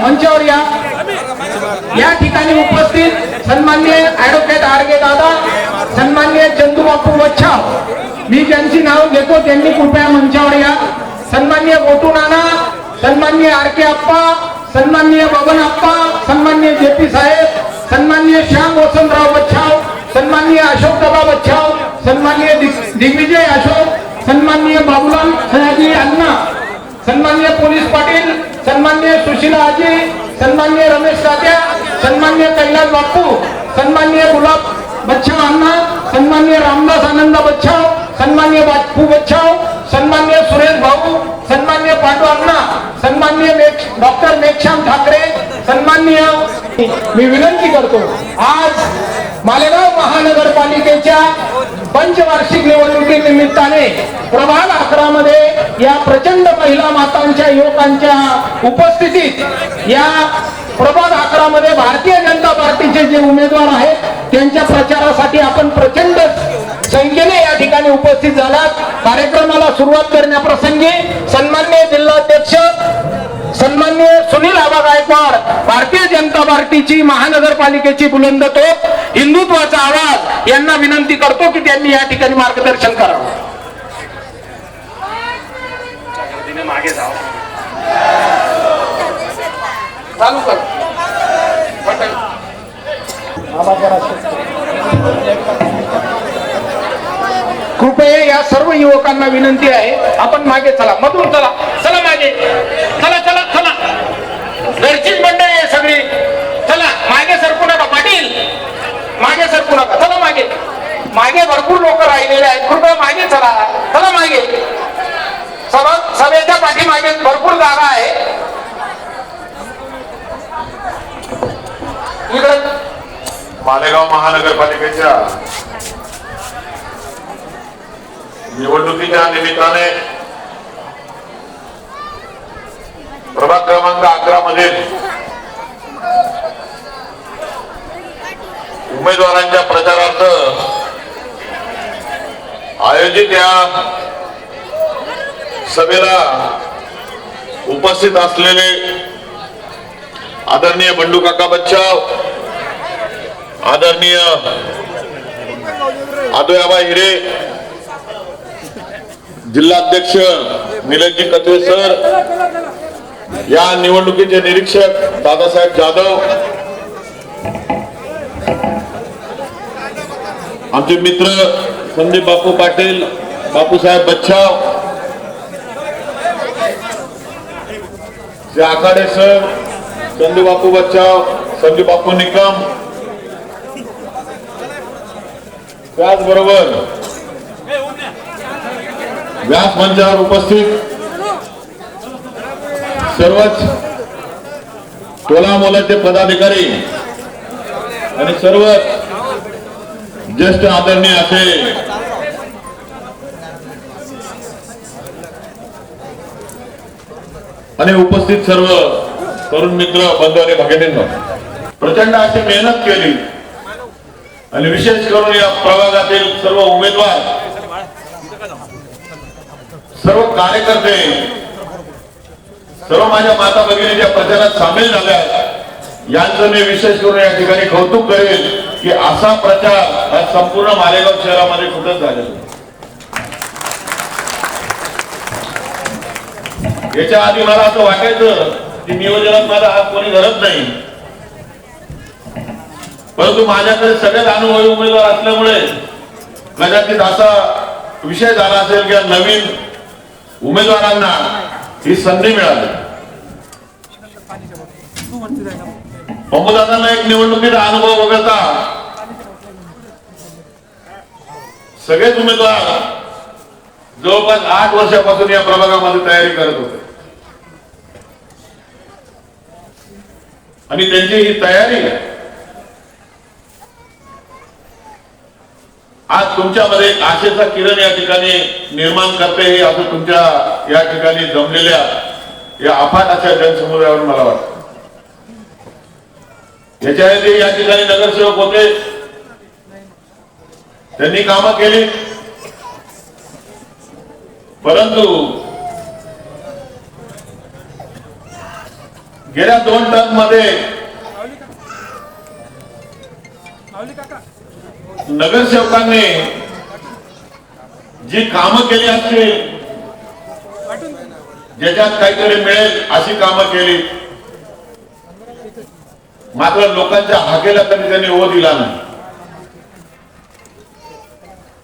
मंचावर या ठिकाणी उपस्थित सन्माननीय ऍडव्होकेट आरगे दादा, सन्माननीय चंदू बापू बच्छाव, मी ज्यांची नाव घेतो त्यांनी कृपया मंचावर या. सन्माननीय गोटू नाना, सन्माननीय आरके अप्पा, सन्माननीय बबन अप्पा, सन्माननीय जेपी साहेब, सन्माननीय श्याम वसंतराव बच्छाव, सन्माननीय अशोक दादा बच्छाव, सन्माननीय दिग्विजय अशोक, सन्माननीय बाबूलाल सयाजी अण्णा, सन्माननीय पोलीस पाटील, सन्माननीय सुशीला आजी, सन्माननीय रमेश तात्या, सन्माननीय कैलास बापू, सन्माननीय गुलाब बच्छाव अण्णा, सन्माननीय रामदास आनंद बच्छाव, सन्माननीय बापू बच्छाव, सन्माननीय सुरेश भाऊ, सन्माननीय पांडू अण्णा, सन्माननीय डॉक्टर मेघश्याम ठाकरे, सन्माननीय. मी विनंती करतो, आज मालेगाव महानगरपालिकेच्या पंचवार्षिक निवडणुकीनिमित्ताने प्रभाग 11 मध्ये या प्रचंड महिला मातांच्या युवकांच्या उपस्थितीत या प्रभाग 11 मध्ये भारतीय जनता पार्टीचे जे उमेदवार आहेत त्यांच्या प्रचारासाठी आपण प्रचंड संख्येने या ठिकाणी उपस्थित झालात. कार्यक्रमाला सुरुवात करण्याप्रसंगी सन्माननीय जिल्हाध्यक्ष सन्माननीय सुनील आबा गायकवाड, भारतीय जनता पार्टीची महानगरपालिकेची बुलंद तोफ, हिंदुत्वाचा आवाज यांना विनंती करतो की त्यांनी या ठिकाणी मार्गदर्शन करावं. मागे जावं, चालू कर. कृपया या सर्व युवकांना विनंती आहे, आपण मागे चला, मधून चला, चला मागे, चला चला चला, घरचीच मंडळी आहे सगळी, चला मागे सरकू नका. पाटील मागे सरकू नका, चला मागे, मागे भरपूर लोक राहिलेले आहेत, कृपया मागे चला, चला मागे. सभेच्या पाठीमागे भरपूर जागा आहे. इकडे मालेगाव महानगरपालिकेच्या निवडणुकीच्या निमित्ताने प्रभाग क्रमांक 11 मधील उमेदवारांच्या प्रचारार्थ आयोजित या सभेला उपस्थित असलेले आदरणीय बंडू काका बच्छाव, आदरणीय आदोयाबा हिरे, जिल्हाध्यक्ष निलेशजी कत्वे सर, या निवडणुकीचे निरीक्षक दादासाहेब जाधव, आमचे मित्र संदीप बापू पाटील, बापूसाहेब बच्छाव, आखाडे सर, संदीप बापू बच्छाव, संदीप बापू निकम, त्याचबरोबर व्यास मंचावर उपस्थित सर्वच टोला मोलाचे पदाधिकारी आणि सर्वच ज्येष्ठ आदरणीय असे आणि उपस्थित सर्व तरुण मित्र बंधू आणि भगिनींनो, प्रचंड अशी मेहनत केली आणि विशेष करून या प्रभागातील सर्व उमेदवार, सर्व कार्यकर्ते, सर्व माझ्या माता भगिनीच्या प्रचारात सामील झाल्या, यांचं मी विशेष करून या ठिकाणी कौतुक करेल की असा प्रचार आज संपूर्ण मालेगाव शहरामध्ये कुठंच झालेला. याच्या आधी मला असं वाटायचं की नियोजनात माझा हात कोणी धरत नाही, परंतु माझ्याकडे सगळ्यात अनुभवी उमेदवार असल्यामुळे कदाचित असा विषय झाला असेल की नवीन उमेदवारांना ही संधी मिळाली. दादांना एक निवडणुकीचा अनुभव वगळता सगळेच उमेदवार जवळपास 8 वर्षापासून या प्रभागामध्ये तयारी करत होते आणि त्यांची ही तयारी आज तुमच्यामध्ये एक आशेचा किरण या ठिकाणी निर्माण करते, हे असं तुमच्या या ठिकाणी जमलेल्या या अफाट अशा जनसमुदायावर मला वाटतं. याच्या आधी या ठिकाणी नगरसेवक होते, त्यांनी कामं केली, परंतु गेल्या 2 टर्म मध्ये नगरसेवकांनी जी कामं केली असतील, ज्याच्यात काहीतरी मिळेल अशी कामं केली, मात्र लोकांच्या हाकेला कधी त्यांनी ओ दिला नाही.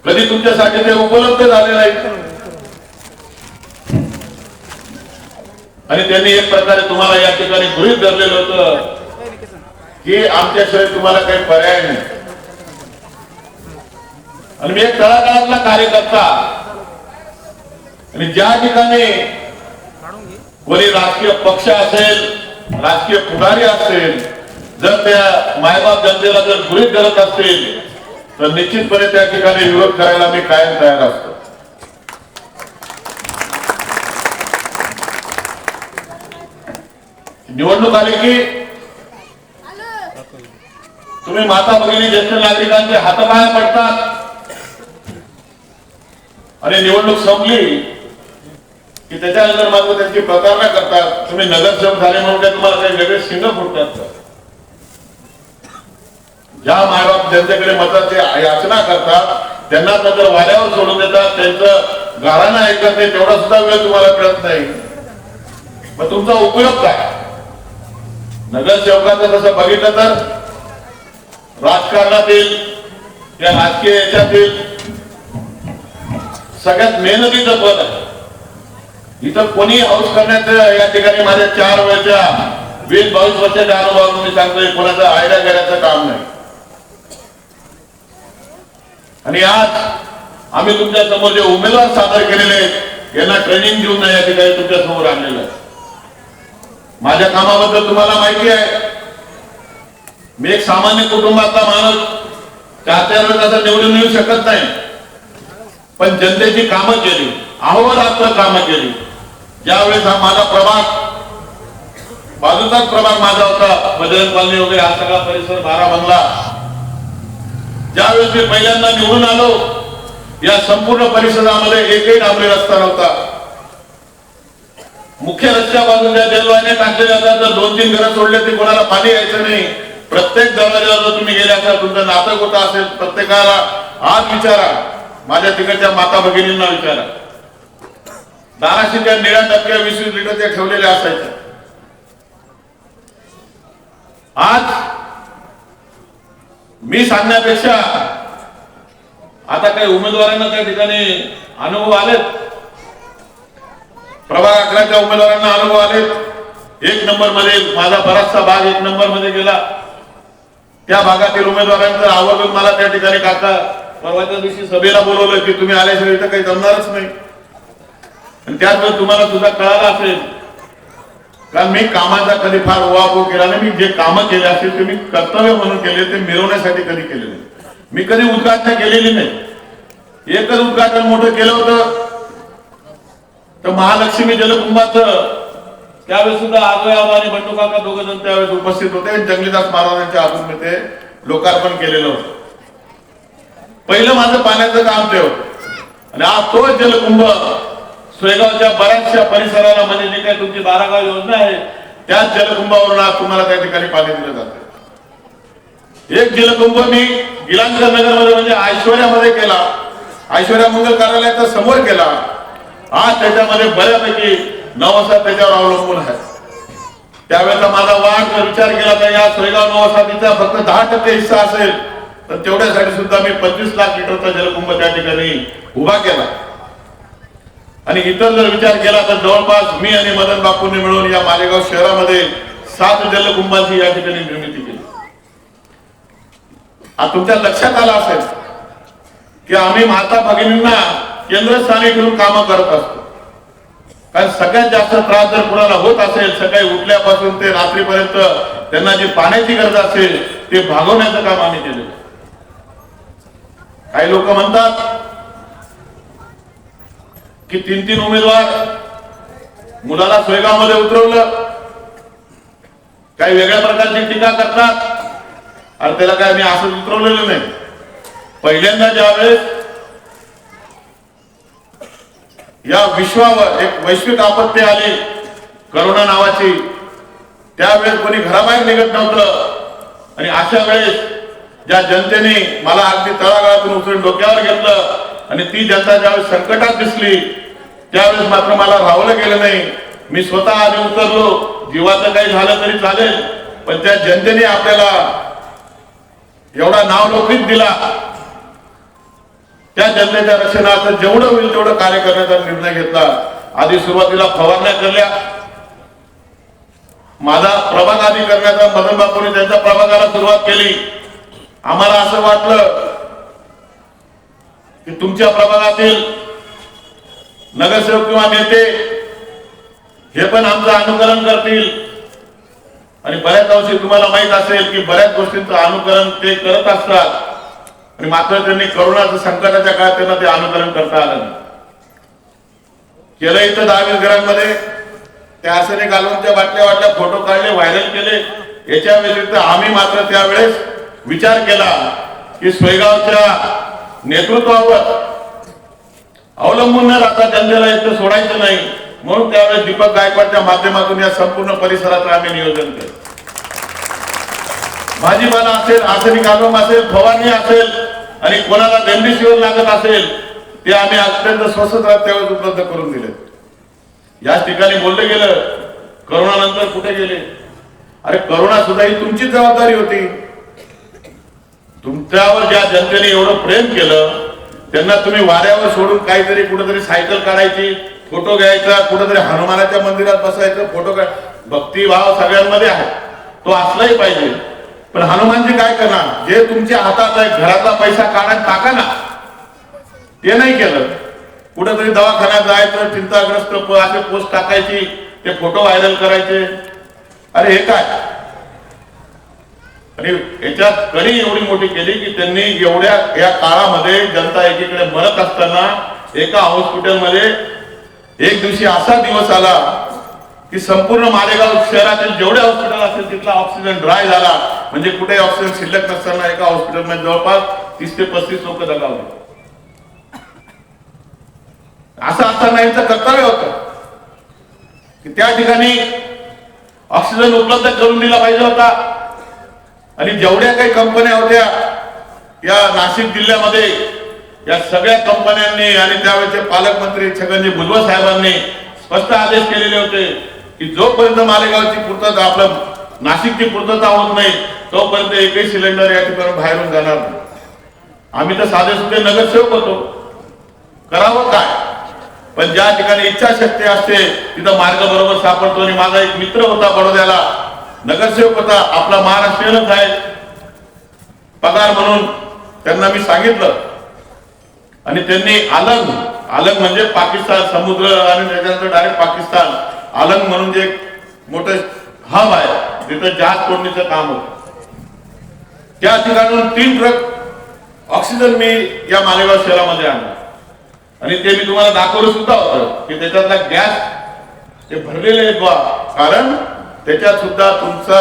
कधी तुमच्यासाठी ते उपलब्ध झाले नाही. आणि त्यांनी एक प्रकारे तुम्हाला या ठिकाणी गृहीत धरलेलं होतं की आमच्याशिवाय तुम्हाला काही पर्याय नाही. आणि मी एक तळागाळातला कार्यकर्ता, आणि ज्या ठिकाणी कोणी राजकीय पक्ष असेल, राजकीय पुढारी असेल, जर त्या मायबाप जनतेला जर गृहीत धरत असतील तर निश्चितपणे त्या ठिकाणी विरोध करायला मी कायम तयार असतो. निवडणूक आली की तुम्ही माता भगिनी ज्येष्ठ नागरिकांचे हातपाय पडतात, आणि निवडणूक संपली की त्याच्यानंतर मात्र त्यांची प्रतारणा करतात. तुम्ही नगरसेवक झाले म्हणून काय तुम्हाला काही वेगळे शिंग फुटतात? ज्या मायबाप जनतेकडे मताची याचना करतात त्यांना तर वाऱ्यावर सोडून देतात, त्यांचं गाराणं ऐकत नाही, तेवढा सुद्धा वेळ तुम्हाला मिळत नाही. मग तुमचा उपयोग काय? नगरसेवकाचं तसं बघितलं तर राजकारणातील या राजकीय याच्यातील सगळ्यात मेहनतीचं पद आहे. इथं कोणी हौस करण्याचं या ठिकाणी माझ्या 4 वर्षाच्या 20-22 वर्षाच्या अनुभवातून मी सांगतोय, कोणाचं आयडिया करायचं काम नाही. आणि आज आम्ही तुमच्या समोर जे उमेदवार सादर केलेले आहेत यांना ट्रेनिंग देऊन या ठिकाणी तुमच्या समोर आणलेलं आहे. माझ्या कामाबद्दल तुम्हाला माहिती आहे. मी एक सामान्य कुटुंबातला माणूस 4 वेळेस असं निवडून येऊ शकत नाही, पण जनतेची कामं केली, अहोरात्र कामं केली. ज्यावेळेस हा माझा प्रभाग, बाजूचाच प्रभाग माझा होता, बजरंग कॉलनी वगैरे हा सगळा परिसर, 12 बंगला, ज्यावेळेस मी पहिल्यांदा निवडून आलो या संपूर्ण परिसरामध्ये एकही डांबरी रस्ता नव्हता. मुख्य रस्त्या बाजूला जलवाहिन्या टाकले जातात तर 2-3 घरं सोडले ते कोणाला पाणी यायचं नाही. प्रत्येक दरवाजाला जर तुम्ही गेले असाल, तुमचं नातं कुठं असेल, प्रत्येकाला आज विचारा, माझ्या तिकडच्या माता भगिनींना विचारा, दाराशी त्या निळ्या टक्क्या 20-20 लिटर त्या ठेवलेल्या असायच्या. आज मी सांगण्यापेक्षा आता काही उमेदवारांना त्या ठिकाणी अनुभव आलेत, प्रभाग 11च्या उमेदवारांना अनुभव आलेत. 1 नंबर मध्ये माझा बराचसा भाग 1 नंबर मध्ये गेला. त्या भागातील उमेदवारांचं आवर्जून मला त्या ठिकाणी काका परवाच्या दिवशी सभेला बोलवलं की तुम्ही आल्याशिवाय इथं काही जमणारच नाही. आणि त्याचवेळी तुम्हाला सुद्धा कळालं असेल, कारण मी कामाचा कधी फार उहापोह केला नाही. मी जे कामं केले असतील ते मी कर्तव्य म्हणून केले, ते मिरवण्यासाठी कधी केले नाही. मी कधी उद्घाटन केलेली नाही. एकच उद्घाटन मोठं केलं होतं तर महालक्ष्मी जलकुंभाचं, त्यावेळेस सुद्धा आजोय आणि बंडू काका 2 जण त्यावेळेस उपस्थित होते. जंगलीदास महाराजांच्या हातून मी ते लोकार्पण केलेलं होतं. पहिलं माझं पाण्याचं काम ते होतं. आणि आज तो जलकुंभ सोयगावच्या बऱ्याचशा परिसराला, म्हणजे जी काही तुमची 12 गाव योजना आहे त्याच जलकुंभावरून आज तुम्हाला त्या ठिकाणी पाणी दिलं जातं. एक जलकुंभ मी गिलांकर नगरमध्ये म्हणजे ऐश्वर्यामध्ये केला, ऐश्वर्या मंगल कार्यालयाच्या समोर केला. आज त्याच्यामध्ये बऱ्यापैकी 9 त्याच्यावर अवलंबून आहे. त्यावेळेला माझा वाढ जर विचार केला तर या सोयगाव 9 फक्त 10% हिस्सा असेल तर तेवढ्यासाठी सुद्धा मी 25 लाख लिटरचा जलकुंभ त्या ठिकाणी उभा केला. आणि इतर जर विचार केला तर जवळपास मी आणि मदन बापूंनी मिळून या मालेगाव शहरामध्ये 7 जलकुंभांची या ठिकाणी निर्मिती केली. आता तुमच्या लक्षात आलं असेल की आम्ही माता भगिनींना केंद्रस्थानी ठेवून कामं करत असतो. कारण सगळ्यात जास्त त्रास जर कुणाला होत असेल, सकाळी उठल्यापासून ते रात्रीपर्यंत त्यांना जी पाण्याची गरज असेल ते भागवण्याचं काम आम्ही केलेलं. काही लोक म्हणतात की 3-3 उमेदवार मुलाला सोयगाव मध्ये उतरवलं, काही वेगळ्या प्रकारची टीका करतात. अरे त्याला काय मी असं उतरवलेलं नाही. पहिल्यांदा ज्यावेळेस या विश्वावर एक वैश्विक आपत्ती आली, करोना नावाची, त्यावेळेस कोणी घराबाहेर निघत नव्हतं आणि अशा वेळेस ज्या जनतेने मला अगदी तळागाळातून उचलून डोक्यावर घेतलं आणि ती जनता ज्यावेळेस संकटात दिसली त्यावेळेस मात्र मला राहवलं गेलं नाही. मी स्वतः आधी उतरलो. जीवाचं काही झालं तरी चालेल, पण त्या जनतेने आपल्याला एवढा नावलौकिक दिला. त्या जनतेच्या रक्षणार्थ जेवढं होईल तेवढं कार्य करण्याचा निर्णय घेतला. आधी सुरुवातीला फवारण्या केल्या. माझा प्रभाग आधी करण्याचा मदन बापूने त्यांच्या प्रभागाला सुरुवात केली. आम्हाला असं वाटलं की तुमच्या प्रभागातील नगरसेवक किंवा नेते हे पण आमचं अनुकरण करतील आणि बऱ्याच अंशी तुम्हाला माहित असेल की बऱ्याच गोष्टींचं अनुकरण ते करत असतात आणि मात्र त्यांनी करोनाच्या संकटाच्या काळात त्यांना ते अनुकरण करता आलं नाही. केलं इथं 10-20 घरांमध्ये त्या आर्सेनिक घालूनच्या बाटल्या फोटो काढले, व्हायरल केले. याच्या व्यतिरिक्त आम्ही मात्र त्यावेळेस विचार केला की सोयगावच्या नेतृत्वावर अवलंबून न राहता जनतेला इथं सोडायचं नाही, म्हणून त्यावेळेस दीपक गायकवाडच्या माध्यमातून या संपूर्ण परिसराचं आम्ही नियोजन केलं. भाजीपाला असेल, आर्सेनिक आलम असेल, फवारणी असेल आणि कोणाला रेमडेसिवीर लागत असेल ते आम्ही अत्यंत स्वस्त दरात त्यावेळेस उपलब्ध करून दिले. याच ठिकाणी बोललं गेलं करोना नंतर कुठे गेले. अरे करोना सुद्धा ही तुमची जबाबदारी होती. तुमच्यावर ज्या जनतेने एवढं प्रेम केलं त्यांना तुम्ही वाऱ्यावर सोडून काहीतरी कुठेतरी सायकल काढायची, फोटो घ्यायचा, कुठेतरी हनुमानाच्या मंदिरात बसायचं, फोटो भक्तिभाव सगळ्यांमध्ये आहे, तो असलाही पाहिजे. पण हनुमानजी काय करणार, जे तुमच्या हातात आहे घरातला पैसा काढा टाका ना, ते नाही केलं. कुठेतरी दवाखान्यात जायचं, चिंताग्रस्त असे पोस्ट टाकायची, ते फोटो व्हायरल करायचे. अरे हे काय. आणि याच्यात कडी एवढी मोठी केली की त्यांनी एवढ्या या काळामध्ये जनता एकीकडे मरत असताना एका हॉस्पिटलमध्ये एक दिवशी असा दिवस आला की संपूर्ण मालेगाव शहरातील जेवढे हॉस्पिटल असेल तिथला ऑक्सिजन ड्राय झाला. म्हणजे कुठे ऑक्सिजन शिल्लक नसताना एका हॉस्पिटलमध्ये जवळपास 30 ते 35 लोक दगावले. असं असताना यांचं कर्तव्य होतं की त्या ठिकाणी ऑक्सिजन उपलब्ध करून दिला पाहिजे होता. आणि जेवढ्या काही कंपन्या होत्या या नाशिक जिल्ह्यामध्ये या सगळ्या कंपन्यांनी आणि त्यावेळेचे पालकमंत्री छगनजी भुजबळ साहेबांनी स्पष्ट आदेश केलेले होते की जोपर्यंत मालेगावची पूर्तता आपलं नाशिकची पूर्तता होत नाही तोपर्यंत एकही सिलेंडर या ठिकाणी बाहेरून जाणार नाही. आम्ही तर साधे सुधे नगरसेवक होतो, करावं काय. पण ज्या ठिकाणी इच्छाशक्ती असते तिथं मार्ग बरोबर सापडतो. आणि माझा एक मित्र होता बडोद्याला, नगरसेवक होता, आपला महाराष्ट्रीयनच आहे, पगार म्हणून त्यांना मी सांगितलं आणि त्यांनी अलंग म्हणजे पाकिस्तान समुद्र आणि त्याच्यानंतर डायरेक्ट पाकिस्तान अलंग म्हणून जे मोठे हब आहे तिथं जहाज तोडणीचं काम होतं. त्या ठिकाणून 3 ट्रक ऑक्सिजन मी या मालेगाव शहरामध्ये आणलं आणि ते मी तुम्हाला दाखवलं सुद्धा होतं की त्याच्यातला गॅस ते भरलेले आहेत बा. कारण त्याच्यात सुद्धा तुमचा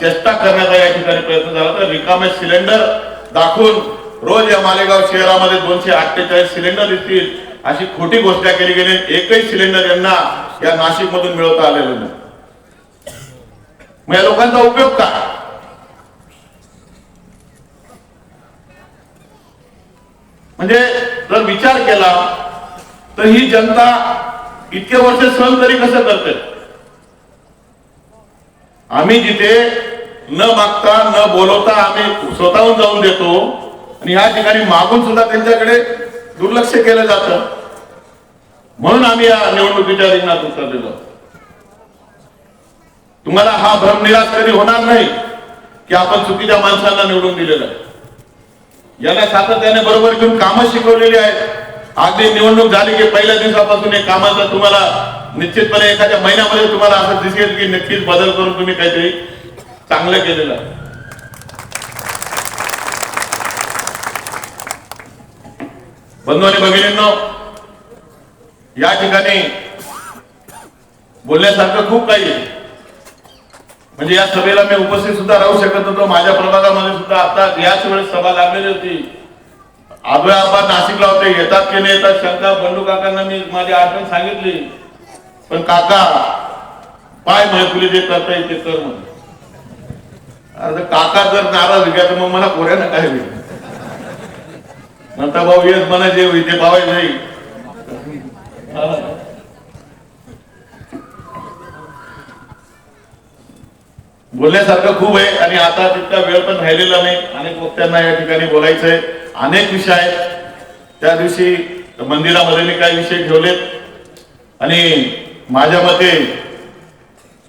चेष्टा करण्याचा या ठिकाणी प्रयत्न झाला. तर रिकामे सिलेंडर दाखवून रोज या मालेगाव शहरामध्ये 248 सिलेंडर दिसतील अशी खोटी घोषणा केली गेली. एकही सिलेंडर यांना या नाशिक मधून मिळवता आलेलं नाही. मग या लोकांचा उपयोग काय. म्हणजे जर विचार केला तर ही जनता इतके वर्ष सहन तरी कसं करते. आम्ही जिथे न मागता न बोलवता आम्ही स्वतःहून जाऊन देतो आणि ह्या ठिकाणी मागून सुद्धा त्यांच्याकडे दुर्लक्ष केलं जातं. म्हणून आम्ही या निवडणुकीच्या रिंगणात उतरलेलो. तुम्हाला हा भ्रमनिराश कधी होणार नाही की आपण चुकीच्या माणसांना निवडून दिलेलं आहे. याला सातत्याने बरोबर घेऊन कामं शिकवलेली आहेत. अगदी निवडणूक झाली की पहिल्या दिवसापासून एक कामाचा तुम्हाला निश्चितपणे एखाद्या महिन्यामध्ये तुम्हाला असं दिसेल की नक्कीच बदल करून तुम्ही काहीतरी चांगलं केलेलं आहे. बंधू आणि भगिनींनो, या ठिकाणी बोलण्यासारखं खूप काही आहे. म्हणजे या सभेला मी उपस्थित सुद्धा राहू शकत होतो. माझ्या प्रभागामध्ये सुद्धा आता याच वेळेस सभा लागलेली होती. आबा नाशिकला होते, येतात की नाही येतात शंका. बंडू काकांना मी माझी आठवण सांगितली, पण काका पाय म्हणे तुला जे करता येईल ते कर म्हणे. अरे काका जर नाराज घ्या तर मग मला पोऱ्यानं काय होईल. म्हणता भाऊ येस म्हणा जे होईल ते पावाय जाईल. बोलण्यासारखं खूप आहे आणि आता तितका वेळ पण राहिलेला नाही. अनेक वक्त्यांना या ठिकाणी बोलायचंय. अनेक विषय आहेत. त्या दिवशी मंदिरामध्ये मी काही विषय ठेवलेत आणि माझ्या मते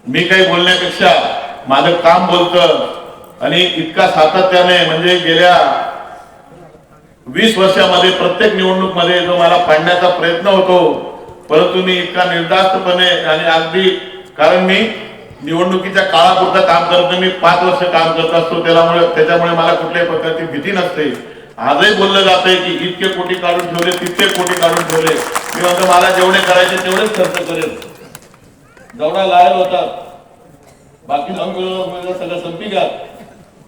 मी काही बोलण्यापेक्षा माझं काम बोलतं आणि इतका सातत्याने म्हणजे गेल्या 20 वर्षामध्ये प्रत्येक निवडणूक मध्ये जो मला पाडण्याचा प्रयत्न होतो, परंतु मी इतका निर्धास्तपणे आणि अगदी कारण मी निवडणुकीच्या काळापुरतं काम करत नाही. मी 5 वर्ष काम करत असतो. त्याच्यामुळे मला कुठल्याही प्रकारची भीती नसते. आजही बोललं जातंय की इतके कोटी काढून ठेवले, तितके कोटी काढून ठेवले. मी म्हणतो मला जेवढे करायचे तेवढेच खर्च करेल. जेवढा लायल होता बाकी सगळं संपी घ्या,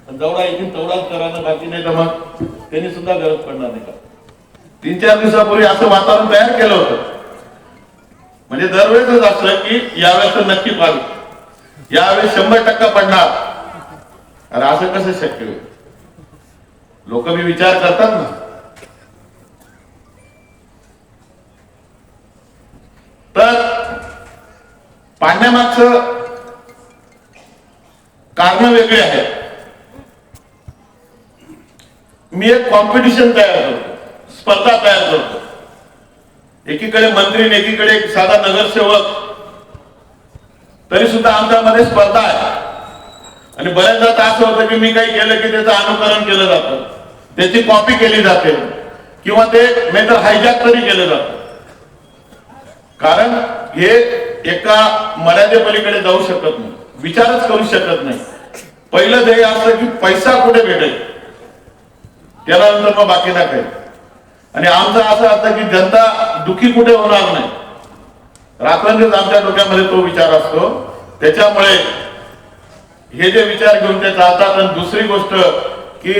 जेवढा येतील तेवढाच करा ना, बाकी नाही तर मग त्यांनी सुद्धा गरज पडणार नाही का. 3-4 दिवसापूर्वी असं वातावरण तयार केलं होतं. म्हणजे दरवेळेस असलं की यावेळेस तर नक्की पाडू, यावेळेस 100% पडणार. अरे असं कसं शक्य होईल. लोक मी विचार करतात ना. तर पाडण्यामागचं कारण वेगळे आहेत. मी एक कॉम्पिटिशन तयार करतो, स्पर्धा तयार करतो. एकीकडे मंत्री आणि एकीकडे एक साधा नगरसेवक, तरी सुद्धा आमच्यामध्ये स्पर्धा आहे. आणि बऱ्याचदा असं होतं की मी काही केलं की त्याचं अनुकरण केलं जातं, त्याची कॉपी केली जाते किंवा ते नाहीतर हायजॅक तरी केलं जातं. कारण हे एका मर्यादेपलीकडे जाऊ शकत नाही, विचारच करू शकत नाही. पहिलं ध्येय असतं की पैसा कुठे भेटेल, त्याला नंतर मग बाकी ना काही. आणि आमचं असं असतं की जनता दुखी कुठे होणार नाही, रात्रंदिवस आमच्या डोक्यामध्ये तो विचार असतो. त्याच्यामुळे हे जे विचार घेऊन ते चालतात. आणि दुसरी गोष्ट की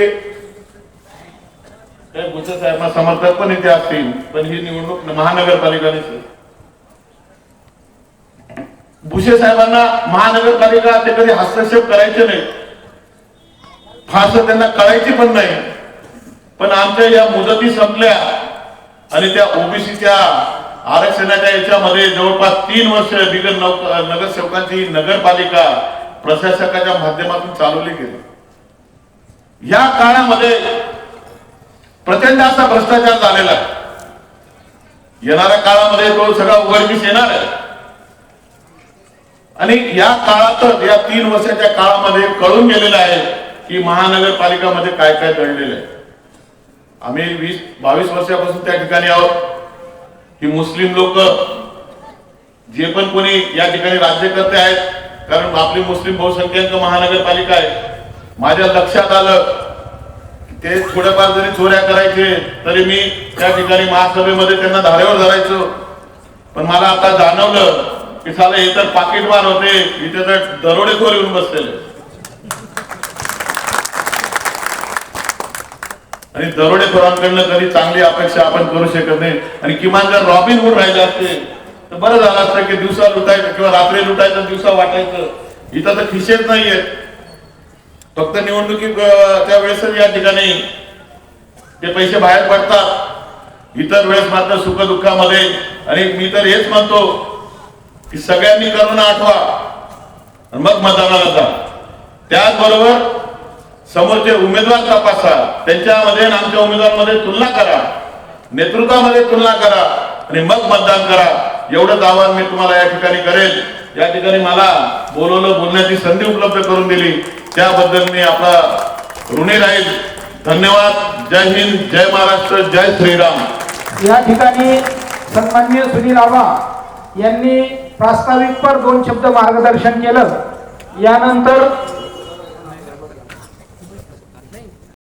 भुसे साहेबांना समर्थक पण इथे असतील, पण ही निवडणूक महानगरपालिकाने, भुसे साहेबांना महानगरपालिका ते कधी हस्तक्षेप करायचे नाही, फारसं त्यांना कळायची पण नाही. पण आमच्या या मुदती संपल्या आणि त्या ओबीसीच्या आरक्षणाच्या याच्यामध्ये जवळपास 3 वर्ष बिगर नगरसेवकांची नगरपालिका प्रशासकाच्या माध्यमातून चालवली गेली. या काळामध्ये प्रचंड असा भ्रष्टाचार झालेला आहे. येणाऱ्या काळामध्ये तो सगळा उघडकीस येणार आहे. आणि या काळातच या 3 वर्षाच्या काळामध्ये कळून गेलेलं आहे की महानगरपालिकामध्ये काय काय घडलेलं आहे. आम्ही 20-22 वर्षापासून त्या ठिकाणी आहोत. ही मुस्लिम लोक जे पण कोणी या ठिकाणी राज्यकर्ते आहेत, कारण आपली मुस्लिम बहुसंख्याक महानगरपालिका आहे. माझ्या लक्षात आलं ते थोड्याफार जरी चोऱ्या करायचे तरी मी त्या ठिकाणी महासभेमध्ये त्यांना धारेवर धरायचो. पण मला आता जाणवलं की साला हे तर पाकिटमार होते, इथे तर दरोडेखोर येऊन बसलेले. आणि दरोडेखोरांकडनं कधी चांगली अपेक्षा आपण करू शकत नाही. आणि किमान जर रॉबिन हुड राहिले असते तर बरं झालं असतं की दिवसा लुटायचं किंवा रात्री लुटायचं, दिवसा वाटायचं. इथं तर खिशेच नाहीये. फक्त निवडणुकीच्या वेळेसच या ठिकाणी ते पैसे बाहेर पडतात, इतर वेळेस मात्र सुखदुःखामध्ये. आणि मी तर हेच म्हणतो की सगळ्यांनी करोना आठवा मग मतदानाला जा. त्याचबरोबर समोरचे उमेदवार तपासा, त्यांच्यामध्ये आणि आमच्या उमेदवारांमध्ये तुलना करा, नेतृत्वामध्ये तुलना करा आणि मग मतदान करा. एवढंच आवाहन मी तुम्हाला या ठिकाणी करेल. या ठिकाणी मला बोलवलं, बोलण्याची संधी उपलब्ध करून दिली, त्याबद्दल मी आपला ऋणी राहील. धन्यवाद. जय हिंद, जय महाराष्ट्र, जय श्रीराम. या ठिकाणी सन्माननीय सुनील आबा यांनी प्रास्ताविकपर 2 शब्द मार्गदर्शन केलं. यानंतर